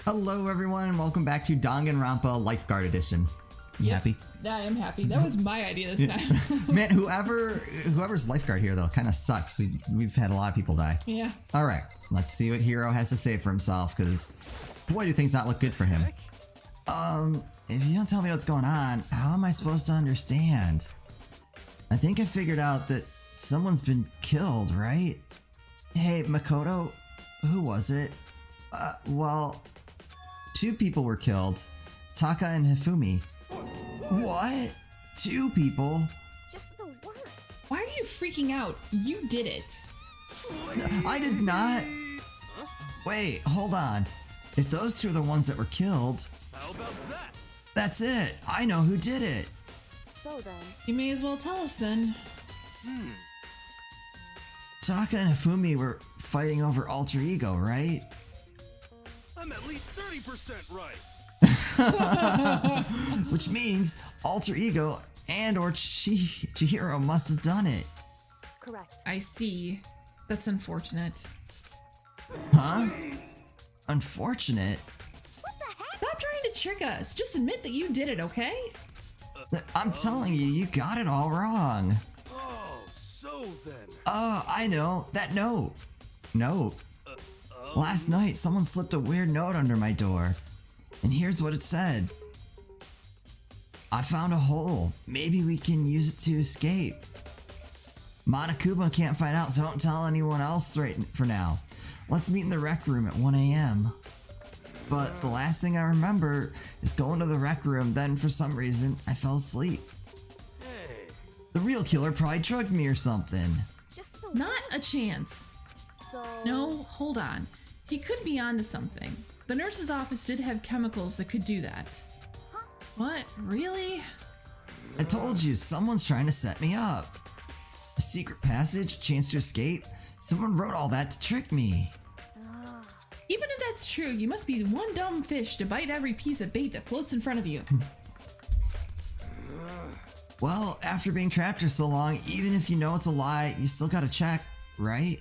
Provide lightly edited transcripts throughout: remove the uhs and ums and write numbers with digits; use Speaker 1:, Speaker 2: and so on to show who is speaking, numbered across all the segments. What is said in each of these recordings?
Speaker 1: Hello everyone and welcome back to Danganronpa Lifeguard Edition. You happy?
Speaker 2: Yeah, I am happy. That was my idea this time.
Speaker 1: Man, whoever's lifeguard here though kind of sucks. We've had a lot of people die.
Speaker 2: Yeah.
Speaker 1: Alright, let's see what Hiro has to say for himself, because boy do things not look good for him. If you don't tell me what's going on, how am I supposed to understand? I think I figured out that someone's been killed, right? Hey, Makoto, who was it? Well, two people were killed. Taka and Hifumi. What? Two people?
Speaker 3: Just the worst.
Speaker 2: Why are you freaking out? You did it.
Speaker 1: I did not. Wait, hold on. If those two are the ones that were killed,
Speaker 4: How about that?
Speaker 1: that's it. I know who did it.
Speaker 3: So then,
Speaker 2: You may as well tell us then.
Speaker 1: Taka and Hifumi were fighting over alter ego, right?
Speaker 4: I'm at least 30% right.
Speaker 1: Which means alter ego and or Chihiro must have done it.
Speaker 3: correct.
Speaker 2: I see. That's unfortunate.
Speaker 1: Huh? Unfortunate.
Speaker 2: Stop trying to trick us. Just admit that you did it, okay?
Speaker 1: I'm telling you, you got it all wrong.
Speaker 4: Oh, so then.
Speaker 1: Oh, I know. That note. Last night, someone slipped a weird note under my door. And here's what it said. I found a hole. Maybe we can use it to escape. Monokuma can't find out, so don't tell anyone else right for now. Let's meet in the rec room at 1 a.m. But the last thing I remember is going to the rec room, then for some reason, I fell asleep.
Speaker 4: Hey,
Speaker 1: The real killer probably drugged me or something.
Speaker 3: Just the
Speaker 2: Not a chance.
Speaker 3: so.
Speaker 2: No, hold on. He could be onto something. The nurse's office did have chemicals that could do that. What? Really?
Speaker 1: I told you, someone's trying to set me up. A secret passage, a chance to escape. Someone wrote all that to trick me.
Speaker 2: Even if that's true, you must be one dumb fish to bite every piece of bait that floats in front of you.
Speaker 1: Well, after being trapped for so long, even if you know it's a lie, you still gotta check, right?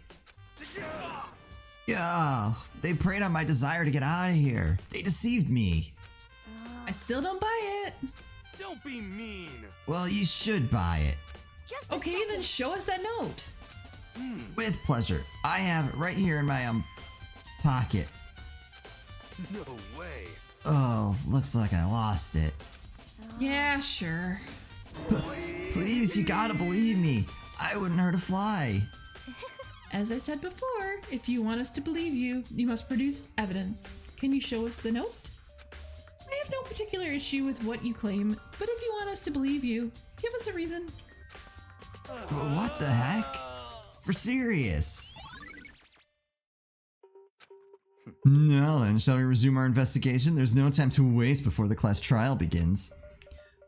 Speaker 1: Yeah, they preyed on my desire to get out of here. They deceived me.
Speaker 2: I still don't buy it.
Speaker 4: don't be mean.
Speaker 1: Well, you should buy it.
Speaker 3: Just a
Speaker 2: Okay,
Speaker 3: second.
Speaker 2: then show us that note.
Speaker 1: With pleasure. I have it right here in my, pocket.
Speaker 4: No way.
Speaker 1: Oh, looks like I lost it.
Speaker 2: Yeah, sure.
Speaker 1: Please, you gotta believe me. I wouldn't hurt a fly.
Speaker 2: As I said before, if you want us to believe you, you must produce evidence. Can you show us the note? I have no particular issue with what you claim, but if you want us to believe you, give us a reason.
Speaker 1: What the heck? For serious. Now then, shall we resume our investigation? There's no time to waste before the class trial begins.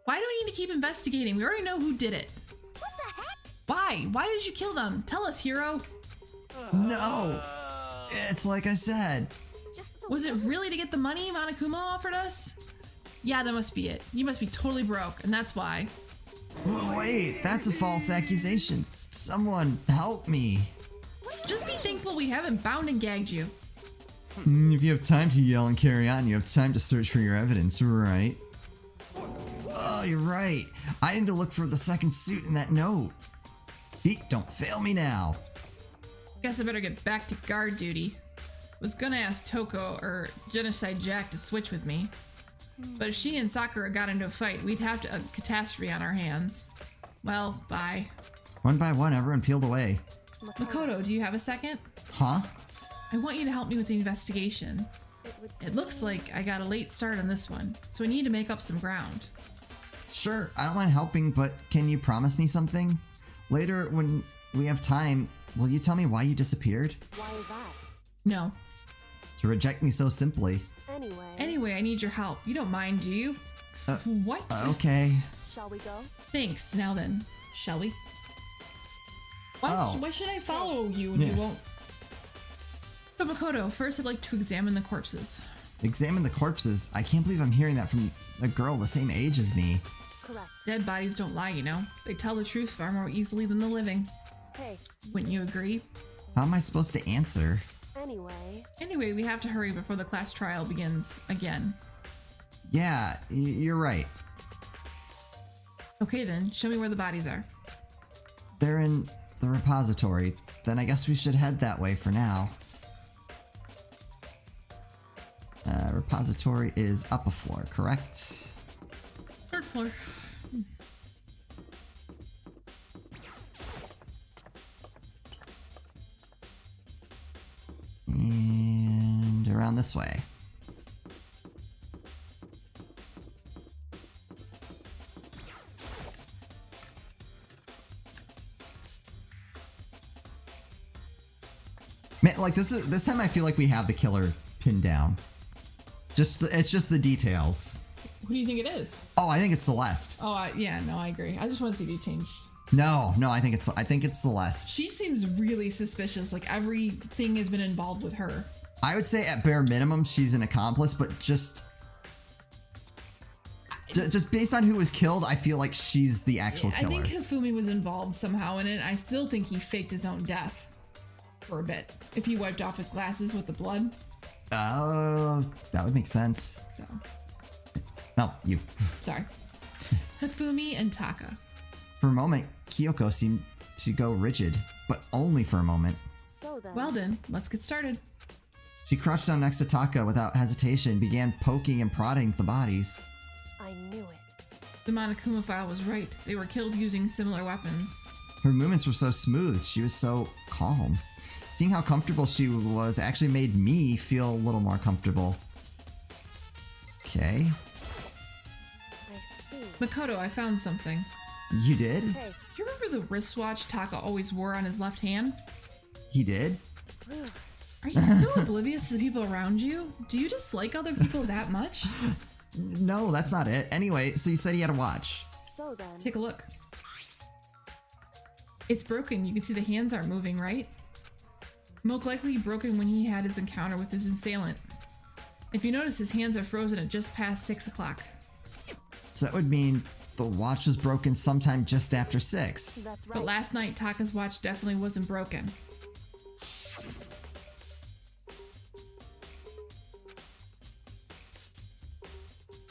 Speaker 2: Why do we need to keep investigating? We already know who did it.
Speaker 3: What the heck?
Speaker 2: Why? Why did you kill them? Tell us, Hiro.
Speaker 1: No! It's like I said.
Speaker 3: Just the
Speaker 2: Was it really to get the money Monokuma offered us? Yeah, that must be it. You must be totally broke, and that's why.
Speaker 1: Wait, that's a false accusation. Someone help me.
Speaker 2: Just be thankful we haven't bound and gagged you.
Speaker 1: If you have time to yell and carry on, you have time to search for your evidence, right? Oh, you're right. I need to look for the second suit in that note. Feet, don't fail me now.
Speaker 2: Guess I better get back to guard duty. Was gonna ask Toko or Genocide Jack to switch with me. But if she and Sakura got into a fight, we'd have a catastrophe on our hands. Well, bye.
Speaker 1: One by one, everyone peeled away.
Speaker 2: Makoto, do you have a second?
Speaker 1: Huh?
Speaker 2: I want you to help me with the investigation.
Speaker 3: It would
Speaker 2: It looks like I got a late start on this one, so I need to make up some ground.
Speaker 1: Sure, I don't mind helping, but can you promise me something? Later, when we have time, will you tell me why you disappeared?
Speaker 3: Why is that?
Speaker 2: No.
Speaker 1: To reject me so simply.
Speaker 3: Anyway.
Speaker 2: Anyway, I need your help. You don't mind, do you? What?
Speaker 1: Okay.
Speaker 3: Shall we go?
Speaker 2: Thanks. Now then, shall we?
Speaker 1: Oh.
Speaker 2: Why should I follow you when
Speaker 1: Yeah.
Speaker 2: you won't? But Makoto, first I'd like to examine the corpses.
Speaker 1: Examine the corpses. I can't believe I'm hearing that from a girl the same age as me.
Speaker 3: Correct.
Speaker 2: Dead bodies don't lie, you know. They tell the truth far more easily than the living.
Speaker 3: Hey.
Speaker 2: Wouldn't you agree?
Speaker 1: How am I supposed to answer?
Speaker 2: Anyway, we have to hurry before the class trial begins again.
Speaker 1: Yeah, you're right.
Speaker 2: Okay then, show me where the bodies are.
Speaker 1: They're in the repository. Then I guess we should head that way for now. Repository is up a floor, correct?
Speaker 2: Third floor.
Speaker 1: And around this way. Man, like this time I feel like we have the killer pinned down. It's just the details.
Speaker 2: Who do you think it is?
Speaker 1: Oh, I think it's Celeste.
Speaker 2: Oh, yeah, no, I agree. I just want to see if you changed.
Speaker 1: No, I think it's Celeste.
Speaker 2: She seems really suspicious. Like everything has been involved with her.
Speaker 1: I would say at bare minimum she's an accomplice, but just based on who was killed, I feel like she's the actual killer.
Speaker 2: I think Hifumi was involved somehow in it. I still think he faked his own death for a bit. If he wiped off his glasses with the blood.
Speaker 1: Oh, that would make sense.
Speaker 2: So.
Speaker 1: No, you.
Speaker 2: Sorry. Hifumi and Taka.
Speaker 1: For a moment, Kyoko seemed to go rigid, but only for a moment.
Speaker 2: Well then, let's get started.
Speaker 1: She crouched down next to Taka without hesitation and began poking and prodding the bodies.
Speaker 3: I knew it.
Speaker 2: The Monokuma file was right. They were killed using similar weapons.
Speaker 1: Her movements were so smooth, she was so calm. Seeing how comfortable she was actually made me feel a little more comfortable. Okay.
Speaker 3: I see.
Speaker 2: Makoto, I found something.
Speaker 1: You did?
Speaker 3: Hey.
Speaker 2: You remember the wristwatch Taka always wore on his left hand?
Speaker 1: He did?
Speaker 2: Are you so oblivious to the people around you? Do you dislike other people that much?
Speaker 1: No, that's not it. Anyway, so you said he had a watch.
Speaker 3: So then.
Speaker 2: Take a look. It's broken. You can see the hands aren't moving, right? Most likely broken when he had his encounter with his assailant. If you notice, his hands are frozen at just past 6 o'clock.
Speaker 1: So that would mean the watch was broken sometime just after 6.
Speaker 3: That's right.
Speaker 2: But last night, Taka's watch definitely wasn't broken.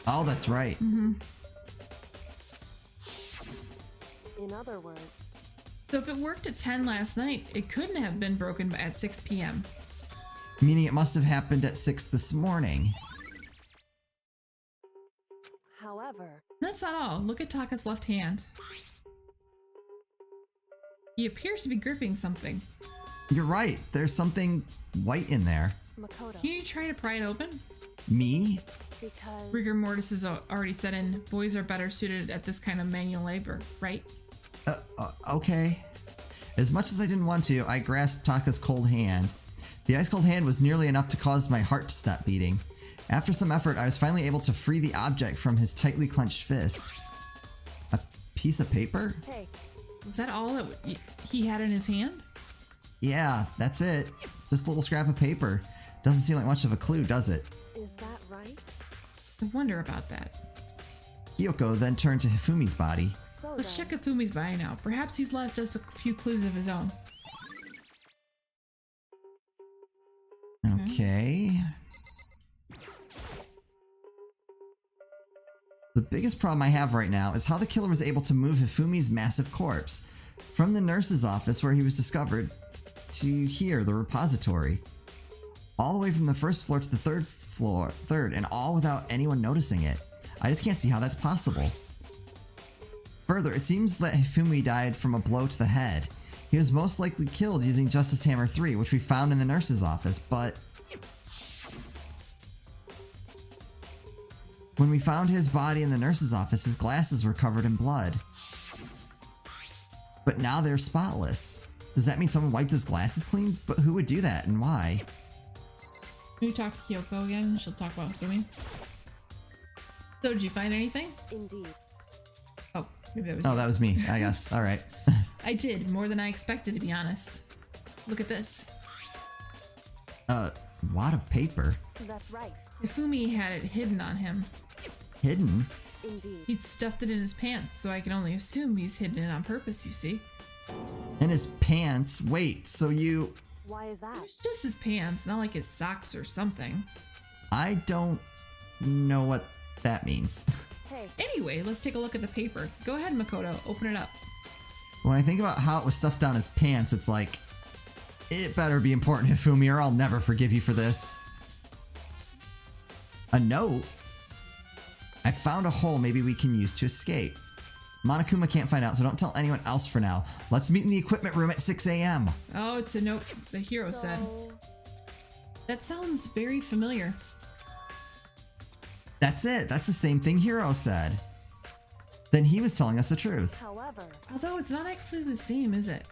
Speaker 1: Oh, that's right.
Speaker 2: Mm-hmm.
Speaker 3: In other words.
Speaker 2: So if it worked at 10 last night, it couldn't have been broken at 6 p.m.
Speaker 1: Meaning it must have happened at 6 this morning.
Speaker 3: However.
Speaker 2: That's not all. Look at Taka's left hand. He appears to be gripping something.
Speaker 1: You're right. There's something white in there.
Speaker 3: Makoto.
Speaker 2: Can you try to pry it open?
Speaker 1: Me?
Speaker 3: Because.
Speaker 2: Rigor mortis has already set in. Boys are better suited at this kind of manual labor, right?
Speaker 1: Okay. As much as I didn't want to, I grasped Taka's cold hand. The ice-cold hand was nearly enough to cause my heart to stop beating. After some effort, I was finally able to free the object from his tightly clenched fist. A piece of paper?
Speaker 3: Hey.
Speaker 2: Was that all that he had in his hand?
Speaker 1: Yeah, that's it. Just a little scrap of paper. Doesn't seem like much of a clue, does it?
Speaker 3: Is that right?
Speaker 2: I wonder about that.
Speaker 1: Kyoko then turned to Hifumi's body.
Speaker 3: So
Speaker 2: Let's
Speaker 3: then.
Speaker 2: check Ifumi's body now. Perhaps he's left us a few clues of his own.
Speaker 1: Okay. The biggest problem I have right now is how the killer was able to move Hifumi's massive corpse from the nurse's office where he was discovered to here, the repository. All the way from the first floor to the third, and all without anyone noticing it. I just can't see how that's possible. Further, it seems that Hifumi died from a blow to the head. He was most likely killed using Justice Hammer 3, which we found in the nurse's office, but when we found his body in the nurse's office, his glasses were covered in blood. But now they're spotless. Does that mean someone wiped his glasses clean? But who would do that and why?
Speaker 2: Can you talk to Kyoko again? She'll talk about Hifumi. So, did you find anything?
Speaker 3: Indeed.
Speaker 2: Oh, maybe that was
Speaker 1: Oh,
Speaker 2: you.
Speaker 1: that was me, I guess. All right.
Speaker 2: I did, more than I expected, to be honest. Look at this.
Speaker 1: Wad of paper.
Speaker 3: That's right.
Speaker 2: Hifumi had it hidden on him.
Speaker 1: Hidden?
Speaker 3: Indeed.
Speaker 2: He'd stuffed it in his pants, so I can only assume he's hidden it on purpose, you see.
Speaker 1: In his pants? Wait, so you...
Speaker 3: Why is that?
Speaker 2: It was just his pants, not like his socks or something.
Speaker 1: I don't know what that means.
Speaker 3: Hey,
Speaker 2: Anyway, let's take a look at the paper. Go ahead, Makoto. Open it up.
Speaker 1: When I think about how it was stuffed down his pants, it's like, it better be important, Hifumi, or I'll never forgive you for this. A note? I found a hole maybe we can use to escape. Monokuma can't find out, so don't tell anyone else for now. Let's meet in the equipment room at 6 a.m.
Speaker 2: Oh, it's a note the hero said. That sounds very familiar.
Speaker 1: That's it. That's the same thing Hiro said. Then he was telling us the truth.
Speaker 3: However,
Speaker 2: Although it's not actually the same, is it?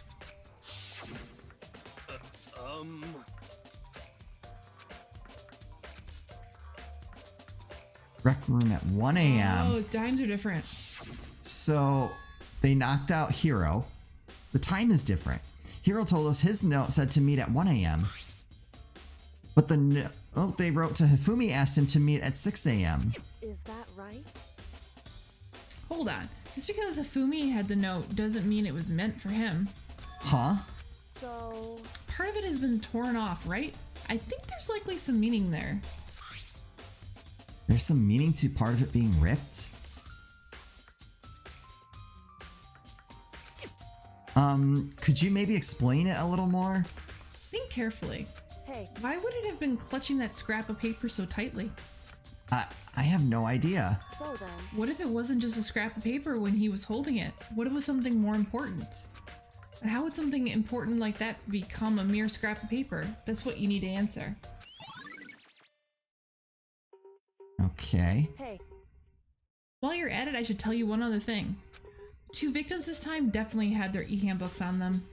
Speaker 1: Rec room at 1 a.m.
Speaker 2: Oh, times are different.
Speaker 1: So they knocked out Hiro. The time is different. Hiro told us his note said to meet at 1 a.m. But the note they wrote to Hifumi asked him to meet at 6 a.m.
Speaker 3: is that right?
Speaker 2: Hold on. Just because Hifumi had the note doesn't mean it was meant for him.
Speaker 1: Huh?
Speaker 3: So,
Speaker 2: Part of it has been torn off, right? I think there's likely some meaning there.
Speaker 1: There's some meaning to part of it being ripped? Could you maybe explain it a little more?
Speaker 2: Think carefully.
Speaker 3: hey,
Speaker 2: Why would it have been clutching that scrap of paper so tightly?
Speaker 1: I have no idea.
Speaker 3: so then,
Speaker 2: What if it wasn't just a scrap of paper when he was holding it? What if it was something more important? And how would something important like that become a mere scrap of paper? That's what you need to answer.
Speaker 1: Okay.
Speaker 3: hey,
Speaker 2: While you're at it, I should tell you one other thing. 2 victims this time definitely had their e-handbooks on them.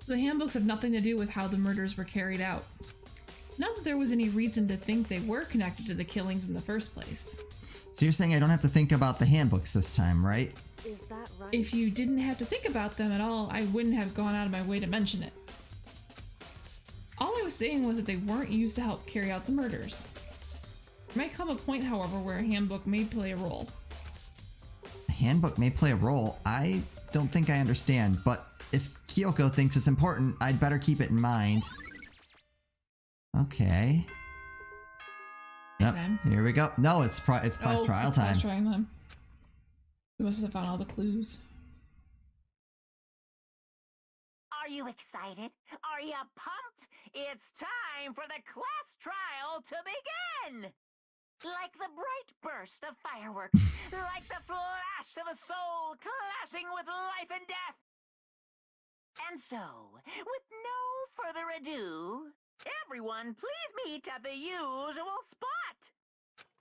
Speaker 2: So the handbooks have nothing to do with how the murders were carried out. Not that there was any reason to think they were connected to the killings in the first place.
Speaker 1: So you're saying I don't have to think about the handbooks this time, right?
Speaker 3: is that right?
Speaker 2: If you didn't have to think about them at all, I wouldn't have gone out of my way to mention it. All I was saying was that they weren't used to help carry out the murders. There might come a point, however, where a handbook may play a role.
Speaker 1: A handbook may play a role. I don't think I understand, but if Kyoko thinks it's important, I'd better keep it in mind. Okay. Yep,
Speaker 2: Time.
Speaker 1: here we go. No, it's class trial
Speaker 2: it's
Speaker 1: time.
Speaker 2: class trial time. We must have found all the clues.
Speaker 5: Are you excited? Are you pumped? It's time for the class trial to begin! Like the bright burst of fireworks, like the flash of a soul clashing with life and death. And so, with no further ado, everyone please meet at the usual spot.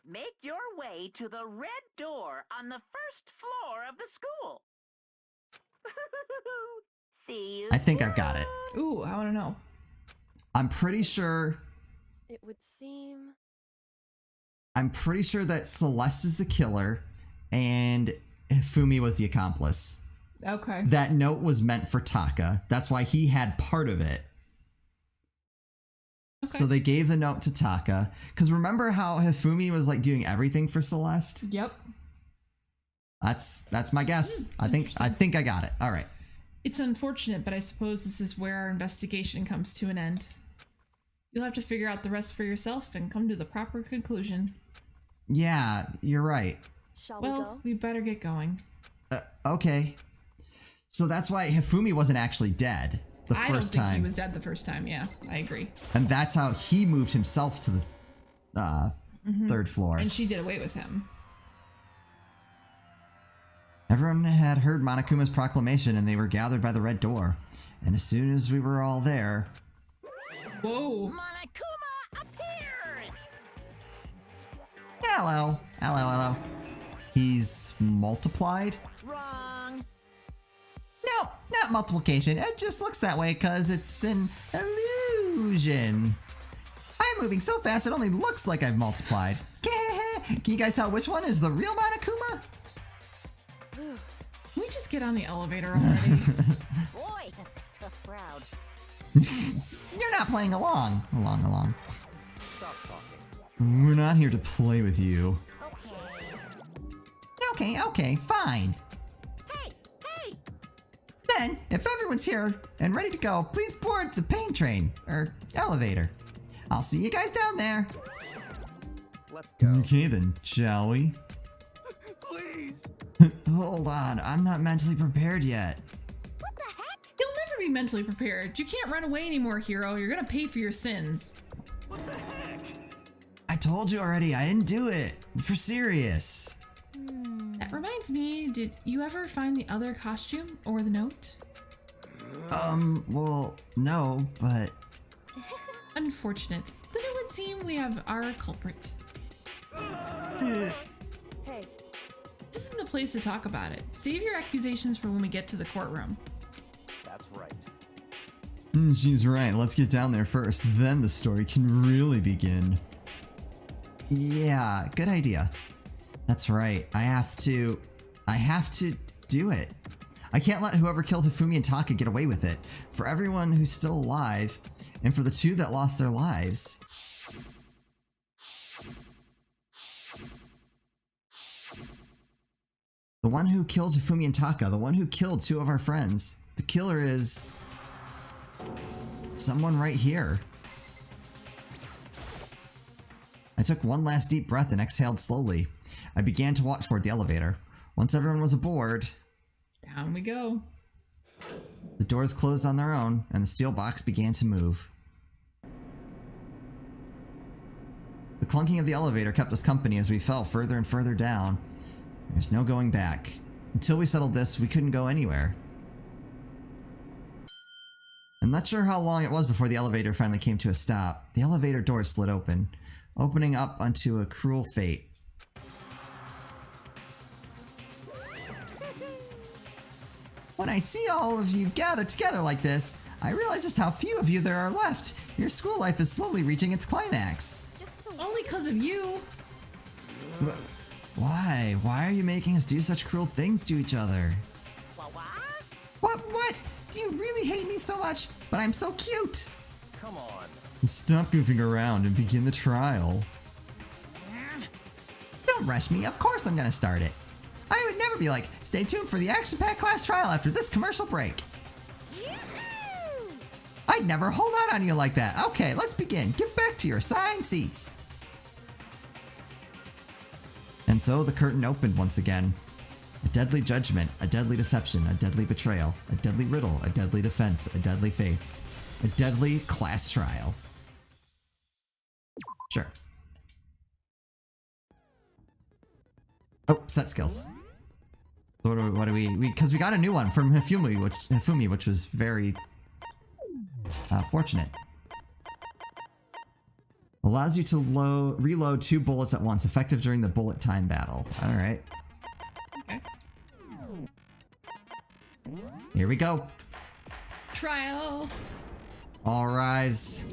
Speaker 5: Make your way to the red door on the first floor of the school. See you
Speaker 1: I think I've got it.
Speaker 2: Ooh, I want to know.
Speaker 1: I'm pretty sure
Speaker 3: It would seem.
Speaker 1: that Celeste is the killer and Hifumi was the accomplice.
Speaker 2: Okay.
Speaker 1: That note was meant for Taka. That's why he had part of it.
Speaker 2: Okay.
Speaker 1: So they gave the note to Taka. Because remember how Hifumi was like doing everything for Celeste?
Speaker 2: Yep.
Speaker 1: That's my guess. I think I got it. All right.
Speaker 2: It's unfortunate, but I suppose this is where our investigation comes to an end. You'll have to figure out the rest for yourself and come to the proper conclusion.
Speaker 1: Yeah, you're right.
Speaker 3: Shall we
Speaker 2: Well,
Speaker 3: go?
Speaker 2: we better get going.
Speaker 1: Okay. So that's why Hifumi wasn't actually dead the
Speaker 2: I don't
Speaker 1: first
Speaker 2: think
Speaker 1: time.
Speaker 2: he was dead the first time. Yeah, I agree.
Speaker 1: And that's how he moved himself to the third floor.
Speaker 2: And she did away with him.
Speaker 1: Everyone had heard Monokuma's proclamation and they were gathered by the red door. And as soon as we were all there...
Speaker 2: Whoa.
Speaker 5: Monokuma appears!
Speaker 1: Hello. Hello. He's multiplied?
Speaker 5: Wrong.
Speaker 1: No, not multiplication. It just looks that way because it's an illusion. I'm moving so fast it only looks like I've multiplied. Can you guys tell which one is the real Monokuma?
Speaker 2: Can we just get on the elevator already?
Speaker 5: Boy, tough crowd.
Speaker 1: You're not playing along. Along.
Speaker 4: Stop talking.
Speaker 1: We're not here to play with you.
Speaker 5: Okay.
Speaker 1: Okay, fine.
Speaker 5: Hey!
Speaker 1: Then, if everyone's here and ready to go, please board the pain train, or elevator. I'll see you guys down there.
Speaker 4: Let's go.
Speaker 1: Okay then, shall we?
Speaker 4: Please.
Speaker 1: Hold on, I'm not mentally prepared yet.
Speaker 3: What the heck?
Speaker 2: You'll never be mentally prepared. You can't run away anymore, Hero. You're gonna pay for your sins.
Speaker 4: What the heck?
Speaker 1: I told you already, I didn't do it. For serious.
Speaker 2: That reminds me, did you ever find the other costume or the note?
Speaker 1: Well, no, but...
Speaker 2: Unfortunate. Then it would seem we have our culprit.
Speaker 3: Hey,
Speaker 2: This isn't the place to talk about it. Save your accusations for when we get to the courtroom.
Speaker 4: That's right.
Speaker 1: She's right, let's get down there first, then the story can really begin. Yeah, good idea. That's right, I have to do it. I can't let whoever killed Hifumi and Taka get away with it. For everyone who's still alive, and for the two that lost their lives. The one who killed Hifumi and Taka, the one who killed two of our friends. The killer is... someone right here. I took one last deep breath and exhaled slowly. I began to walk toward the elevator. Once everyone was aboard,
Speaker 2: Down we go.
Speaker 1: the doors closed on their own, and the steel box began to move. The clunking of the elevator kept us company as we fell further and further down. There's no going back. Until we settled this, we couldn't go anywhere. I'm not sure how long it was before the elevator finally came to a stop. The elevator doors slid open, opening up onto a cruel fate. When I see all of you gathered together like this, I realize just how few of you there are left. Your school life is slowly reaching its climax.
Speaker 3: just the
Speaker 2: Only because of you.
Speaker 1: Why? Why are you making us do such cruel things to each other? What? You really hate me so much? But I'm so cute!
Speaker 4: Come on.
Speaker 1: Stop goofing around and begin the trial. Don't rush me, of course I'm gonna start it. I would never be like, stay tuned for the action-packed class trial after this commercial break. I'd never hold out on you like that. Okay, let's begin. Get back to your assigned seats. And so the curtain opened once again. A deadly judgment, a deadly deception, a deadly betrayal, a deadly riddle, a deadly defense, a deadly faith, a deadly class trial. Sure. Oh, set skills. So what do we because we got a new one from Hifumi, which was very fortunate. Allows you to reload 2 bullets at once, effective during the bullet time battle. Alright.
Speaker 2: Okay.
Speaker 1: Here we go.
Speaker 2: Trial.
Speaker 1: All rise.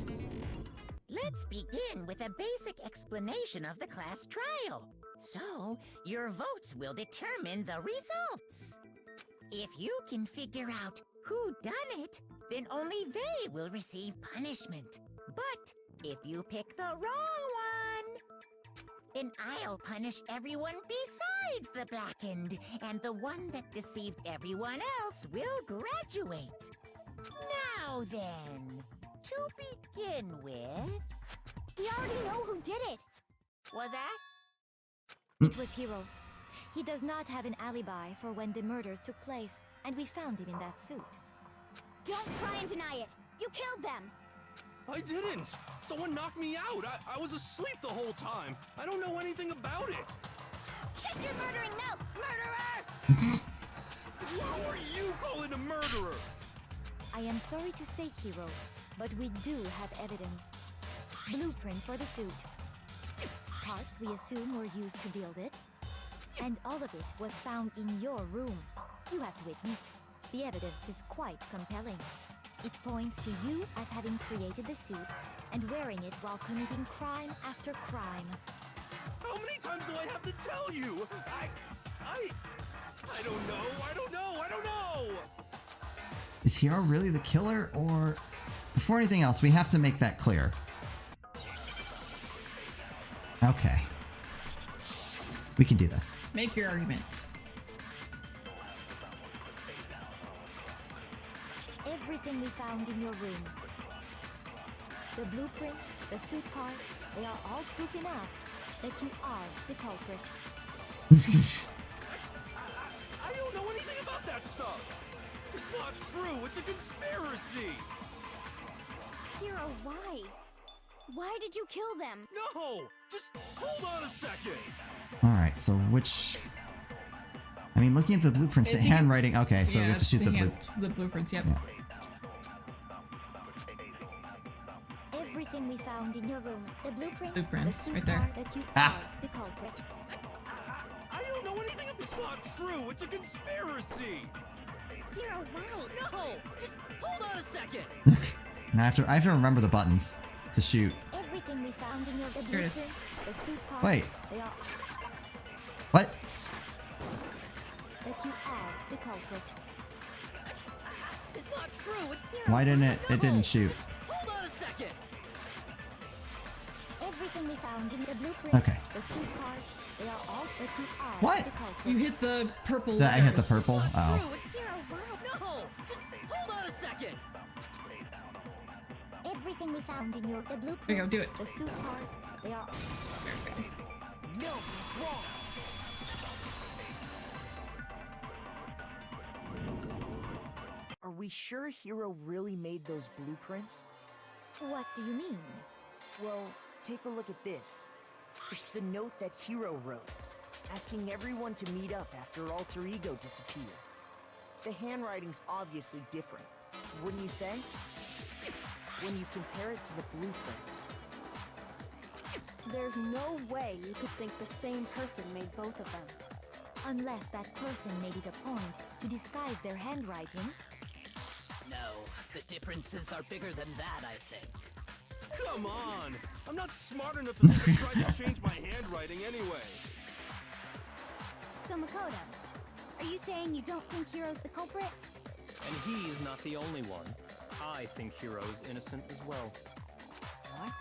Speaker 6: Let's begin with a basic explanation of the class trial. So, your votes will determine the results. If you can figure out who done it, then only they will receive punishment. But if you pick the wrong one, then I'll punish everyone besides the blackened, and the one that deceived everyone else will graduate. Now then, to begin with...
Speaker 3: We already know who did it.
Speaker 6: Was that?
Speaker 3: It was Hiro. He does not have an alibi for when the murders took place, and we found him in that suit. Don't try and deny it. You killed them.
Speaker 7: I didn't! Someone knocked me out! I was asleep the whole time! I don't know anything about it!
Speaker 3: Shut your murdering mouth, murderer!
Speaker 7: Who are you calling a murderer?
Speaker 3: I am sorry to say, Hiro, but we do have evidence. Blueprints for the suit. Parts we assume were used to build it. And all of it was found in your room. You have to admit, the evidence is quite compelling. It points to you as having created the suit and wearing it while committing crime after crime.
Speaker 7: How many times do I have to tell you? I don't know!
Speaker 1: Is Hiro really the killer, or... Before anything else, we have to make that clear. Okay. We can do this.
Speaker 2: Make your argument.
Speaker 3: everything we found in your room. The blueprints, the suit parts, they are all proof enough that you are the culprit.
Speaker 7: I don't know anything about that stuff. It's not true. It's a conspiracy.
Speaker 3: Hero, why? Why did you kill them?
Speaker 7: No, just hold on a second.
Speaker 1: Alright, so which... I mean, looking at the blueprints,
Speaker 2: I
Speaker 1: the
Speaker 2: think it-
Speaker 1: handwriting... Okay, so we have to
Speaker 2: it's
Speaker 1: shoot the
Speaker 2: hand-
Speaker 1: blue...
Speaker 2: the blueprints, yep.
Speaker 1: Yeah.
Speaker 3: Everything we found in your room, the blueprints,
Speaker 2: Blueprints,
Speaker 3: the suit
Speaker 2: right there.
Speaker 3: part, that you
Speaker 1: Ah.
Speaker 3: are the culprit.
Speaker 7: I don't know anything. It's not true. It's a conspiracy.
Speaker 3: Hero, why?
Speaker 6: No! Just hold on a second!
Speaker 1: And I have to remember the buttons to shoot.
Speaker 3: Everything we found in your
Speaker 2: Here it is.
Speaker 3: blueprints, the suit parts,
Speaker 1: Wait.
Speaker 3: they are
Speaker 1: What?
Speaker 3: that you are the culprit.
Speaker 6: It's not true! It's
Speaker 1: Why didn't it...
Speaker 6: No!
Speaker 1: It didn't shoot.
Speaker 6: Hold on a second!
Speaker 3: Everything we found in the blueprints,
Speaker 1: Okay.
Speaker 3: the suit parts, they are all that you are
Speaker 1: What?
Speaker 3: the culprit.
Speaker 2: You hit the purple
Speaker 1: Did I hit the
Speaker 2: letters.
Speaker 1: purple?
Speaker 6: It's not
Speaker 1: Oh.
Speaker 6: true! It's
Speaker 3: Hero, why?
Speaker 6: No! Just hold on a second!
Speaker 3: Everything we found in your the blueprints,
Speaker 2: There you go, do it.
Speaker 3: the suit parts, they are
Speaker 2: Okay.
Speaker 6: No, it's wrong!
Speaker 8: Are we sure Hero really made those blueprints?
Speaker 3: What do you mean?
Speaker 8: Well, take a look at this. It's the note that Hero wrote, asking everyone to meet up after Alter Ego disappeared. The handwriting's obviously different, wouldn't you say? When you compare it to the blueprints.
Speaker 3: There's no way you could think the same person made both of them. Unless that person made it a point to disguise their handwriting.
Speaker 9: No, the differences are bigger than that, I think.
Speaker 7: Come on. I'm not smart enough to think of trying to change my handwriting anyway.
Speaker 3: So Makoto, are you saying you don't think Hero's the culprit?
Speaker 4: And he is not the only one. I think Hero's innocent as well.
Speaker 3: What?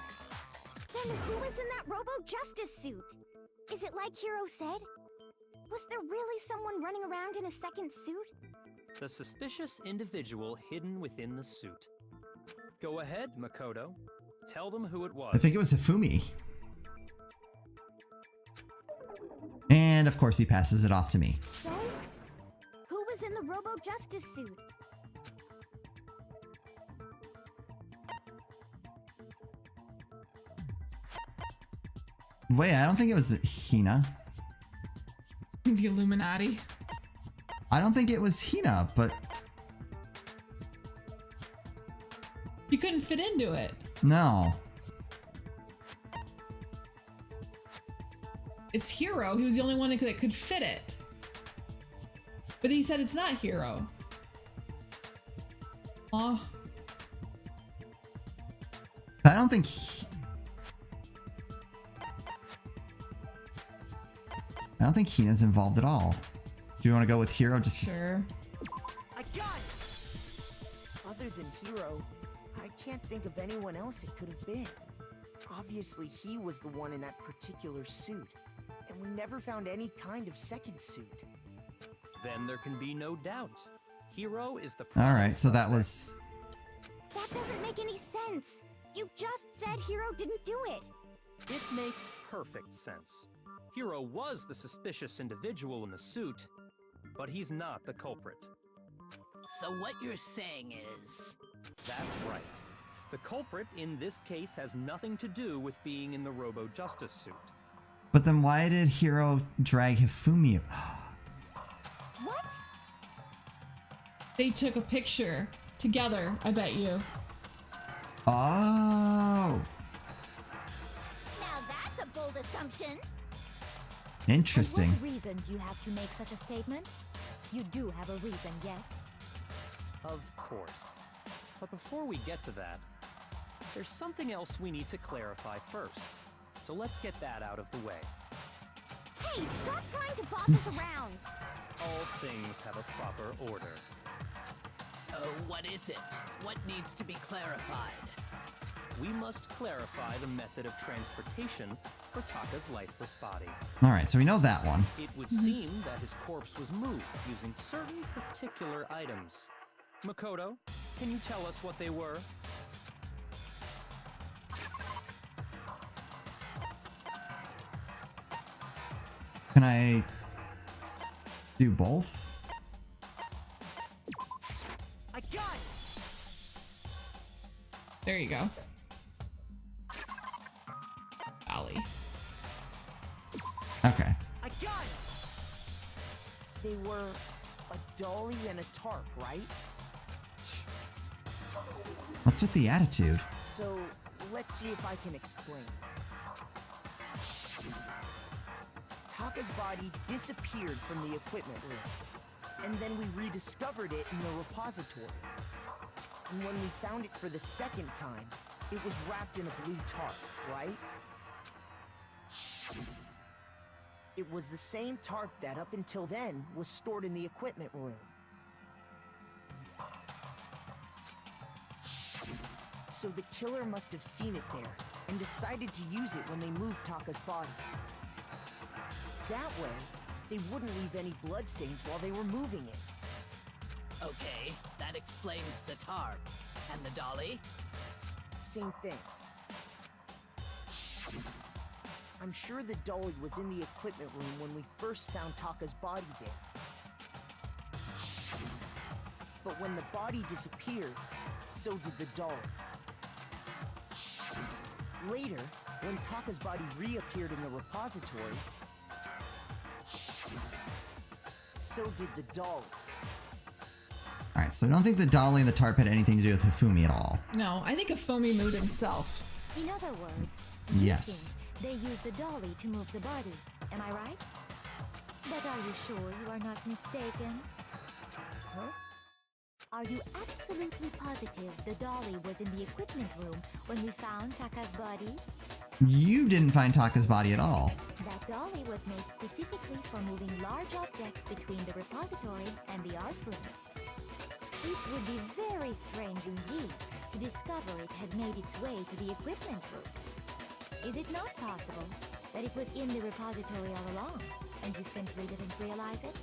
Speaker 3: Then who was in that Robo-Justice suit? Is it like Hero said? Was there really someone running around in a second suit?
Speaker 4: The suspicious individual hidden within the suit. Go ahead, Makoto. Tell them who it was.
Speaker 1: I think it was Hifumi. And of course he passes it off to me.
Speaker 3: So? Who was in the Robo-Justice suit?
Speaker 1: Wait, I don't think it was Hina.
Speaker 2: The Illuminati.
Speaker 1: I don't think it was Hina, but
Speaker 2: You couldn't fit into it.
Speaker 1: no.
Speaker 2: It's Hero. He was the only one that could fit it. But he said it's not Hero. Oh,
Speaker 1: I don't think Hina's involved at all. Do you want to go with Hero just to
Speaker 2: sure.
Speaker 8: I got it! Other than Hero, I can't think of anyone else it could have been. Obviously, he was the one in that particular suit, and we never found any kind of second suit.
Speaker 4: Then there can be no doubt. Hero is the
Speaker 1: All right, so that
Speaker 4: suspect.
Speaker 1: was
Speaker 3: That doesn't make any sense. You just said Hero didn't do it.
Speaker 4: It makes perfect sense. Hero was the suspicious individual in the suit, but he's not the culprit.
Speaker 9: So what you're saying is...
Speaker 4: That's right. The culprit in this case has nothing to do with being in the Robo-Justice suit.
Speaker 1: But then why did Hero drag Hifumi?
Speaker 3: What?
Speaker 2: They took a picture together, I bet you.
Speaker 1: Oh,
Speaker 3: Now that's a bold assumption.
Speaker 1: interesting.
Speaker 3: And what reason do you have to make such a statement? You do have a reason, yes?
Speaker 4: Of course. But before we get to that, there's something else we need to clarify first. So let's get that out of the way.
Speaker 3: Hey, stop trying to boss us around.
Speaker 4: All things have a proper order.
Speaker 9: So what is it? What needs to be clarified?
Speaker 4: We must clarify the method of transportation for Taka's lifeless body.
Speaker 1: All right, so we know that one.
Speaker 4: It would seem that his corpse was moved using certain particular items. Makoto, Can you tell us what they were?
Speaker 1: Can I do both?
Speaker 8: I got it!
Speaker 2: There you go. Ollie.
Speaker 1: Okay.
Speaker 8: I got it! They were a dolly and a tarp, right?
Speaker 1: What's with the attitude?
Speaker 8: So, let's see if I can explain. Taka's body disappeared from the equipment room, and then we rediscovered it in the repository. And when we found it for the second time, it was wrapped in a blue tarp, right? It was the same tarp that, up until then, was stored in the equipment room. So the killer must have seen it there, and decided to use it when they moved Taka's body. That way, they wouldn't leave any bloodstains while they were moving it.
Speaker 9: Okay, that explains the tarp. And the dolly?
Speaker 8: Same thing. I'm sure the dolly was in the equipment room when we first found Taka's body there. But when the body disappeared, so did the dolly. Later, when Taka's body reappeared in the repository, so did the dolly.
Speaker 1: Alright, so I don't think the dolly and the tarp had anything to do with Hifumi at all.
Speaker 2: No, I think Hifumi moved himself.
Speaker 3: In other words,
Speaker 1: Yes.
Speaker 3: they used the dolly to move the body. Am I right? But are you sure you are not mistaken?
Speaker 8: Huh?
Speaker 3: Are you absolutely positive the dolly was in the equipment room when we found Taka's body?
Speaker 1: You didn't find Taka's body at all.
Speaker 3: That dolly was made specifically for moving large objects between the repository and the art room. It would be very strange indeed to discover it had made its way to the equipment room. Is it not possible that it was in the repository all along, and you simply didn't realize it?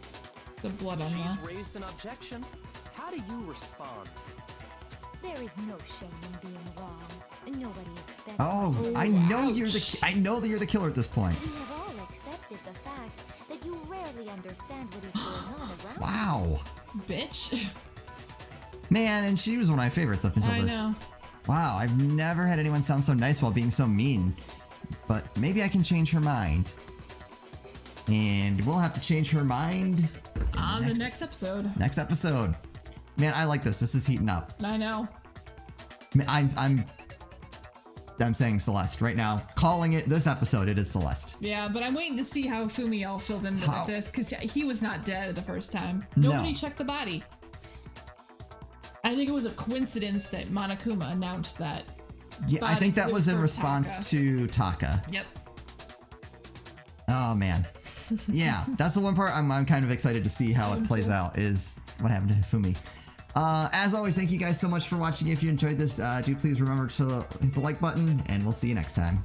Speaker 2: The blood on
Speaker 4: She's
Speaker 2: you.
Speaker 4: raised an objection. How do you respond?
Speaker 3: There is no shame in being wrong. Nobody expects.
Speaker 1: Oh,
Speaker 2: Oh,
Speaker 1: I know
Speaker 2: ouch.
Speaker 1: you're the I know that you're the killer at this point.
Speaker 3: We have all accepted the fact that you rarely understand what is going on around.
Speaker 1: Wow.
Speaker 2: Bitch.
Speaker 1: Man, and she was one of my favorites up until
Speaker 2: I
Speaker 1: this.
Speaker 2: know.
Speaker 1: Wow, I've never had anyone sound so nice while being so mean. But maybe I can change her mind. And we'll have to change her mind in
Speaker 2: On the next episode.
Speaker 1: next episode. Man, I like this. This is heating up.
Speaker 2: I know.
Speaker 1: Man, I'm saying Celeste right now. Calling it this episode, it is Celeste.
Speaker 2: Yeah, but I'm waiting to see how Fumiel filled in
Speaker 1: How?
Speaker 2: with this, because he was not dead the first time.
Speaker 1: No.
Speaker 2: Nobody checked the body. I think it was a coincidence that Monokuma announced that.
Speaker 1: Yeah, I think that
Speaker 2: body
Speaker 1: was in
Speaker 2: for
Speaker 1: response
Speaker 2: Taka.
Speaker 1: to Taka.
Speaker 2: Yep.
Speaker 1: Oh man. Yeah, that's the one part I'm kind of excited to see how it plays out, is what happened to Hifumi. As always, thank you guys so much for watching. If you enjoyed this, do please remember to hit the like button, and we'll see you next time.